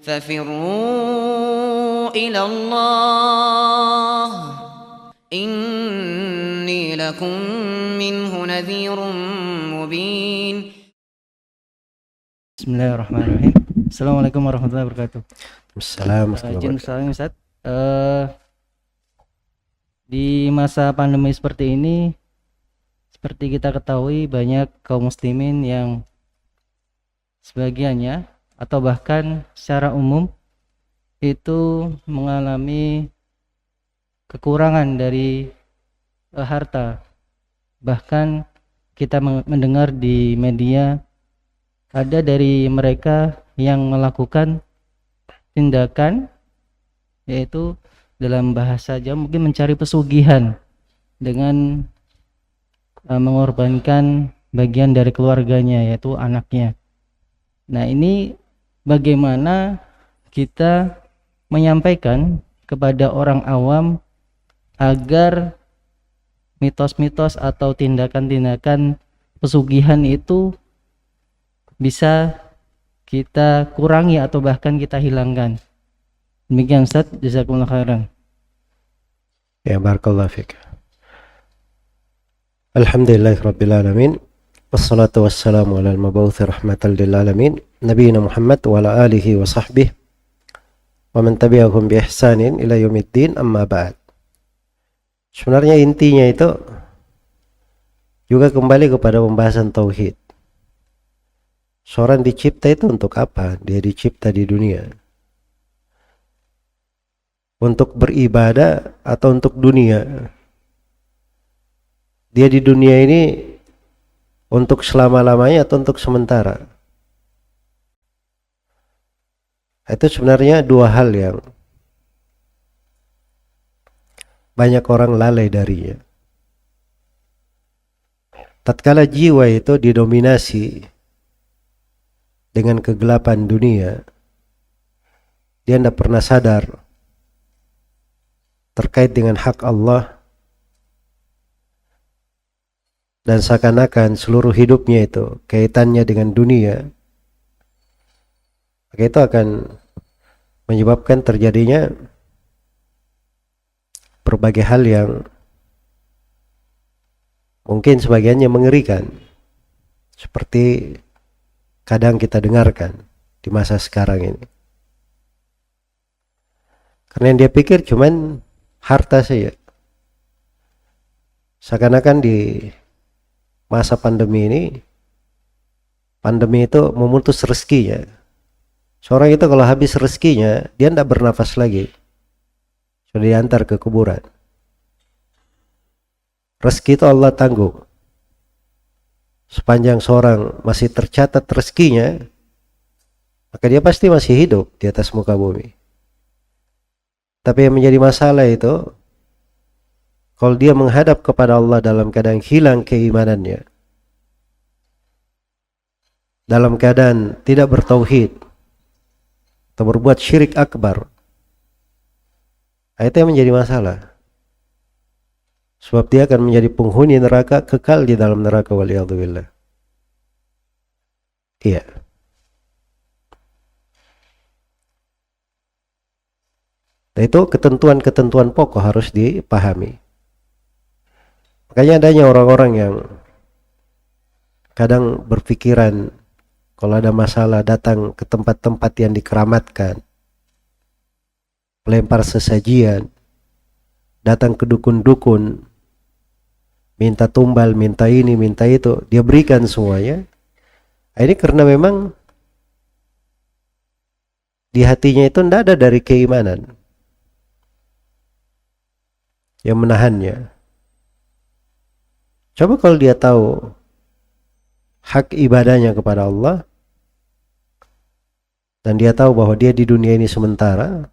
ففروا إلى الله إني لكم منه نذير مبين. Bismillahirrahmanirrahim. Assalamualaikum warahmatullahi wabarakatuh. Assalamualaikum. Ustaz. Di masa pandemi seperti ini, seperti kita ketahui, banyak kaum muslimin yang sebagiannya atau bahkan secara umum itu mengalami kekurangan dari harta. Bahkan kita mendengar di media ada dari mereka yang melakukan tindakan, yaitu dalam bahasa Jawa mungkin mencari pesugihan dengan mengorbankan bagian dari keluarganya, yaitu anaknya. Nah, ini bagaimana kita menyampaikan kepada orang awam agar mitos-mitos atau tindakan-tindakan pesugihan itu bisa kita kurangi atau bahkan kita hilangkan. Demikian Ustaz, jazakumullah khairan. Ya, barakallahu fiik. Alhamdulillahirabbil alamin. Wassalatu wassalamu ala al-mab'uts rahmatan lil alamin, nabiyina Muhammad wa ala alihi wa sahbihi wa man tabi'ahum bi ihsanin ila yaumiddin, amma ba'd. Sebenarnya intinya itu juga kembali kepada pembahasan tauhid. Seorang dicipta itu untuk apa? Dia dicipta di dunia untuk beribadah atau untuk dunia? Dia di dunia ini untuk selama-lamanya atau untuk sementara? Itu sebenarnya dua hal yang banyak orang lalai darinya. Tatkala jiwa itu didominasi dengan kegelapan dunia, dia tidak pernah sadar terkait dengan hak Allah, dan seakan-akan seluruh hidupnya itu kaitannya dengan dunia, maka itu akan menyebabkan terjadinya berbagai hal yang mungkin sebagiannya mengerikan, seperti kadang kita dengarkan di masa sekarang ini. Karena yang dia pikir cuman harta saja. Seakan-akan di masa pandemi ini, pandemi itu memutus rezekinya. Seorang itu kalau habis rezekinya, dia tidak bernafas lagi, sudah diantar ke kuburan. Rezeki itu Allah tanggung. Sepanjang seorang masih tercatat rezekinya, maka dia pasti masih hidup di atas muka bumi. Tapi yang menjadi masalah itu, kalau dia menghadap kepada Allah dalam keadaan hilang keimanannya, dalam keadaan tidak bertauhid atau berbuat syirik akbar, itu yang menjadi masalah. Sebab dia akan menjadi penghuni neraka, kekal di dalam neraka, waliyadzubillah. Iya. Nah, itu ketentuan-ketentuan pokok harus dipahami. Makanya adanya orang-orang yang kadang berpikiran kalau ada masalah datang ke tempat-tempat yang dikeramatkan, melempar sesajian, datang ke dukun-dukun, minta tumbal, minta ini, minta itu, dia berikan semuanya. Ini karena memang di hatinya itu tidak ada dari keimanan yang menahannya. Coba kalau dia tahu hak ibadahnya kepada Allah, dan dia tahu bahwa dia di dunia ini sementara,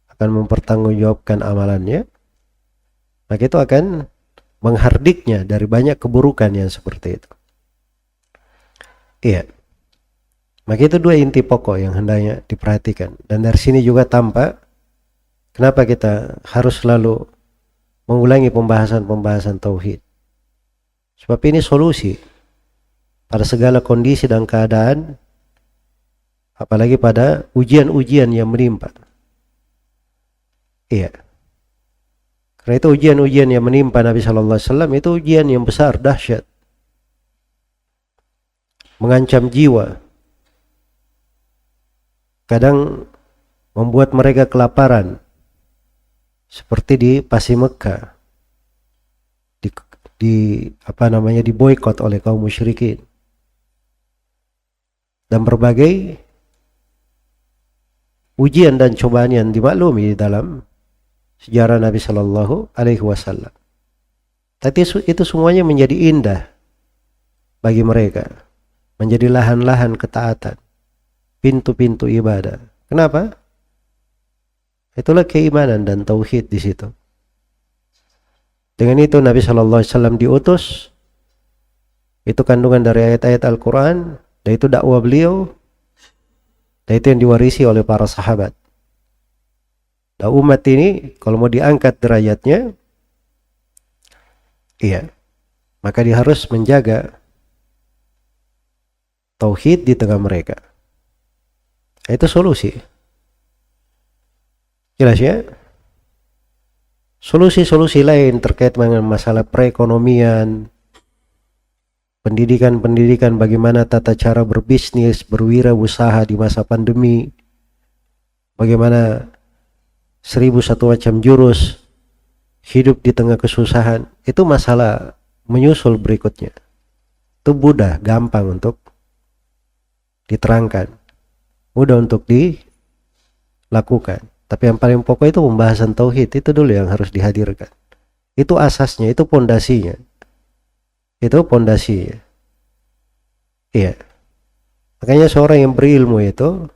akan mempertanggungjawabkan amalannya, maka itu akan menghardiknya dari banyak keburukan yang seperti itu. Iya. Maka itu dua inti pokok yang hendaknya diperhatikan. Dan dari sini juga tampak kenapa kita harus selalu mengulangi pembahasan-pembahasan tauhid. Sebab ini solusi pada segala kondisi dan keadaan apalagi pada ujian-ujian yang menimpa. Iya. Karena itu ujian-ujian yang menimpa Nabi Shallallahu Alaihi Wasallam itu ujian yang besar, dahsyat, mengancam jiwa. Kadang membuat mereka kelaparan, seperti di Pasir Mekah, diboikot oleh kaum musyrikin, dan berbagai ujian dan cobaan yang dimaklumi di dalam sejarah Nabi Shallallahu Alaihi Wasallam. Tapi itu semuanya menjadi indah bagi mereka, menjadi lahan-lahan ketaatan, pintu-pintu ibadah. Kenapa? Itulah keimanan dan tauhid di situ. Dengan itu Nabi Shallallahu Alaihi Wasallam diutus. Itu kandungan dari ayat-ayat Al-Quran, dan itu dakwah beliau, dan itu yang diwarisi oleh para sahabat. Dan umat ini kalau mau diangkat derajatnya, iya, maka dia harus menjaga tauhid di tengah mereka. Itu solusi. Jelas ya? Solusi-solusi lain terkait dengan masalah perekonomian, pendidikan, bagaimana tata cara berbisnis, berwirausaha di masa pandemi, bagaimana 1001 macam jurus hidup di tengah kesusahan, itu masalah menyusul berikutnya. Itu mudah, gampang untuk diterangkan, mudah untuk dilakukan. Tapi yang paling pokok itu pembahasan tauhid, itu dulu yang harus dihadirkan. Itu asasnya, itu pondasinya. Itu pondasinya. Iya. Makanya seorang yang berilmu itu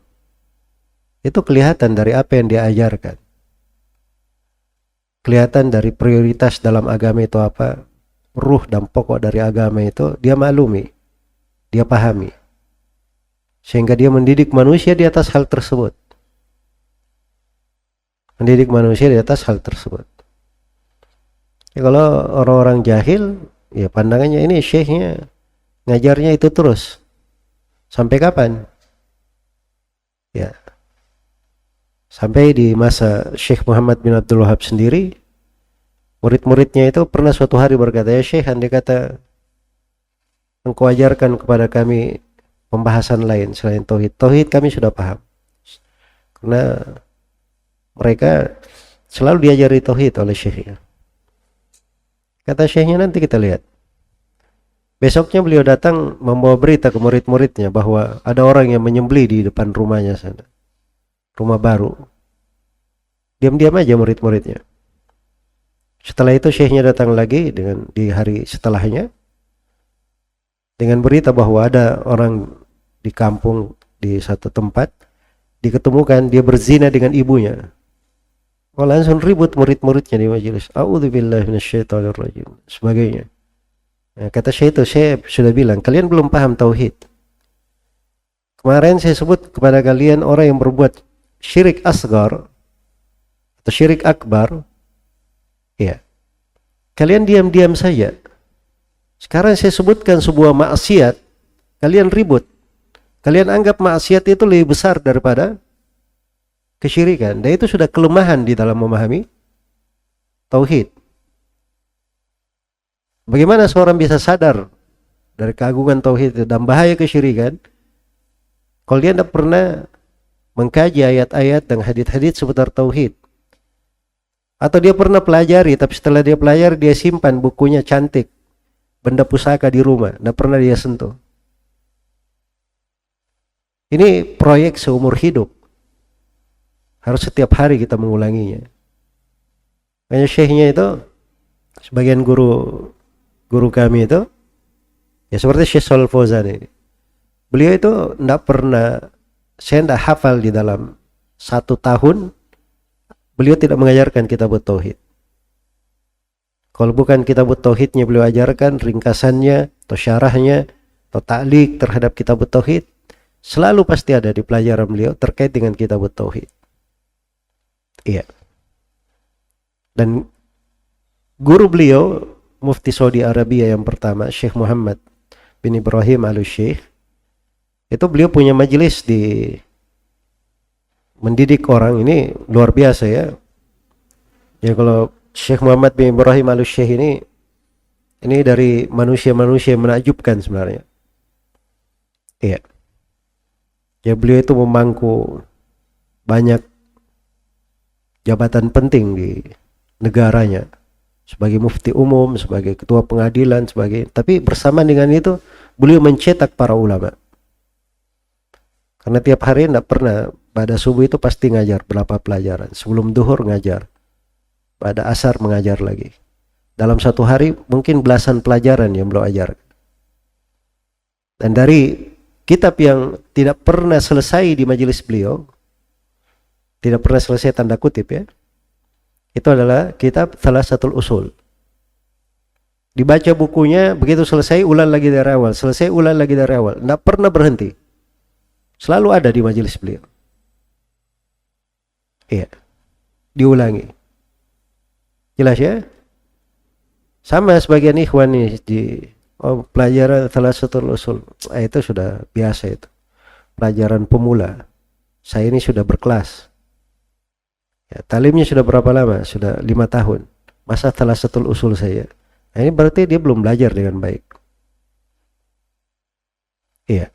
kelihatan dari apa yang dia ajarkan. Kelihatan dari prioritas dalam agama itu apa, ruh dan pokok dari agama itu dia maklumi, dia pahami, sehingga dia mendidik manusia di atas hal tersebut. Mendidik manusia di atas hal tersebut. Ya, kalau orang-orang jahil, ya pandangannya ini syekhnya ngajarnya itu terus sampai kapan? Ya, sampai di masa Syekh Muhammad bin Abdul Wahab sendiri, murid-muridnya itu pernah suatu hari berkata, ya Syekh, andai kata engkau ajarkan kepada kami pembahasan lain selain tauhid. Tauhid kami sudah paham. Karena mereka selalu diajari tauhid oleh syekhnya. Kata syekhnya, nanti kita lihat. Besoknya beliau datang membawa berita ke murid-muridnya bahwa ada orang yang menyembelih di depan rumahnya sana. Rumah baru. Diam-diam aja murid-muridnya. Setelah itu syekhnya datang lagi di hari setelahnya dengan berita bahwa ada orang di kampung di satu tempat diketemukan dia berzina dengan ibunya. Oh, langsung ribut murid-muridnya di majelis. A'udzubillahi minasyaitonirrajim, sebagainya. Nah, kata Syekh itu, saya sudah bilang, kalian belum paham tauhid. Kemarin saya sebut kepada kalian orang yang berbuat syirik asgar atau syirik akbar, ya, kalian diam-diam saja. Sekarang saya sebutkan sebuah maksiat, kalian ribut. Kalian anggap maksiat itu lebih besar daripada kesyirikan. Dan itu sudah kelemahan di dalam memahami tauhid. Bagaimana seorang bisa sadar dari keagungan tauhid dan bahaya kesyirikan kalau dia tidak pernah mengkaji ayat-ayat dan hadits-hadits seputar tauhid? Atau dia pernah pelajari, tapi setelah dia pelajari dia simpan bukunya cantik, benda pusaka di rumah, tidak pernah dia sentuh. Ini proyek seumur hidup. Harus setiap hari kita mengulanginya. Makanya syekhnya itu, sebagian guru kami itu, ya seperti Syekh Shalal Fauzan ini. Beliau itu tidak pernah, saya tidak hafal di dalam 1 tahun, beliau tidak mengajarkan kitab tauhid. Kalau bukan kitab tauhidnya beliau ajarkan, ringkasannya, atau syarahnya, atau ta'liq terhadap kitab tauhid, selalu pasti ada di pelajaran beliau terkait dengan kitab tauhid. Iya. Dan guru beliau, Mufti Saudi Arabia yang pertama, Syekh Muhammad bin Ibrahim Al-Syekh, itu beliau punya majelis di mendidik orang ini luar biasa ya. Ya kalau Syekh Muhammad bin Ibrahim Al-Syekh ini dari manusia-manusia yang menakjubkan sebenarnya. Iya. Ya beliau itu memangku banyak jabatan penting di negaranya, sebagai mufti umum, sebagai ketua pengadilan, tapi bersamaan dengan itu beliau mencetak para ulama. Karena tiap hari tidak pernah, pada subuh itu pasti ngajar berapa pelajaran, sebelum duhur ngajar, pada asar mengajar lagi. Dalam satu hari mungkin belasan pelajaran yang beliau ajarkan. Dan dari kitab yang tidak pernah selesai di majelis beliau, tidak pernah selesai tanda kutip ya, itu adalah kitab Thalatsatul Usul. Dibaca bukunya, begitu selesai ulang lagi dari awal, selesai ulang lagi dari awal, tidak pernah berhenti, selalu ada di majelis beliau. Iya, diulangi. Jelas ya? Sama sebagian ikhwan nih di pelajaran Thalatsatul Usul, itu sudah biasa itu, pelajaran pemula. Saya ini sudah berkelas. Ya, talimnya sudah berapa lama? Sudah 5 tahun. Masa Thalatsatul Usul saya? Nah, ini berarti dia belum belajar dengan baik. Iya.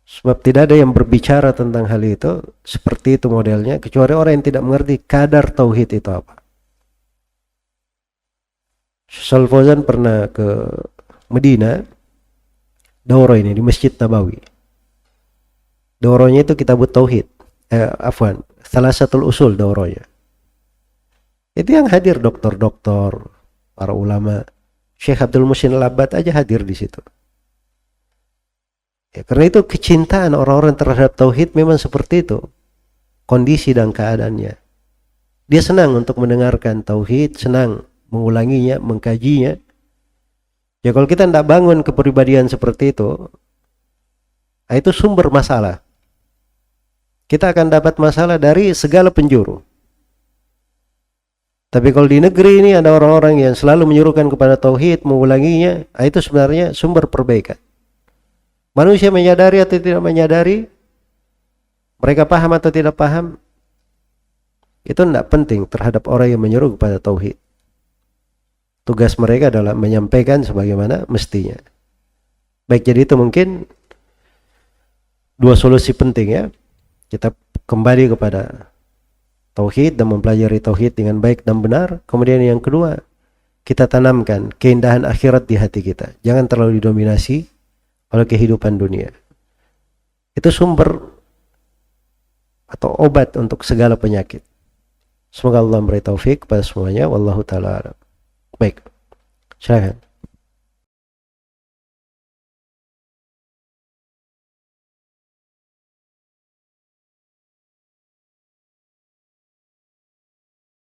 Sebab tidak ada yang berbicara tentang hal itu seperti itu modelnya, kecuali orang yang tidak mengerti kadar tauhid itu apa. Shalal Fauzan pernah ke Medina, daurah ini di Masjid Nabawi. Daurahnya itu kitab tauhid. Thalatsatul Usul daurahnya. Itu yang hadir doktor-doktor, para ulama. Syekh Abdul Muhsin Al-Abbad aja hadir di situ. Ya, karena itu kecintaan orang-orang terhadap tauhid memang seperti itu. Kondisi dan keadaannya. Dia senang untuk mendengarkan tauhid, senang mengulanginya, mengkajinya. Ya kalau kita tidak bangun kepribadian seperti itu sumber masalah. Kita akan dapat masalah dari segala penjuru. Tapi kalau di negeri ini ada orang-orang yang selalu menyuruhkan kepada tauhid, mengulanginya, itu sebenarnya sumber perbaikan. Manusia menyadari atau tidak menyadari, mereka paham atau tidak paham, itu tidak penting terhadap orang yang menyuruh kepada tauhid. Tugas mereka adalah menyampaikan sebagaimana mestinya. Baik, jadi itu mungkin dua solusi penting ya. Kita kembali kepada tauhid dan mempelajari tauhid dengan baik dan benar. Kemudian yang kedua, kita tanamkan keindahan akhirat di hati kita. Jangan terlalu didominasi oleh kehidupan dunia. Itu sumber atau obat untuk segala penyakit. Semoga Allah memberi taufik kepada semuanya. Wallahu ta'ala alam. Baik, silakan.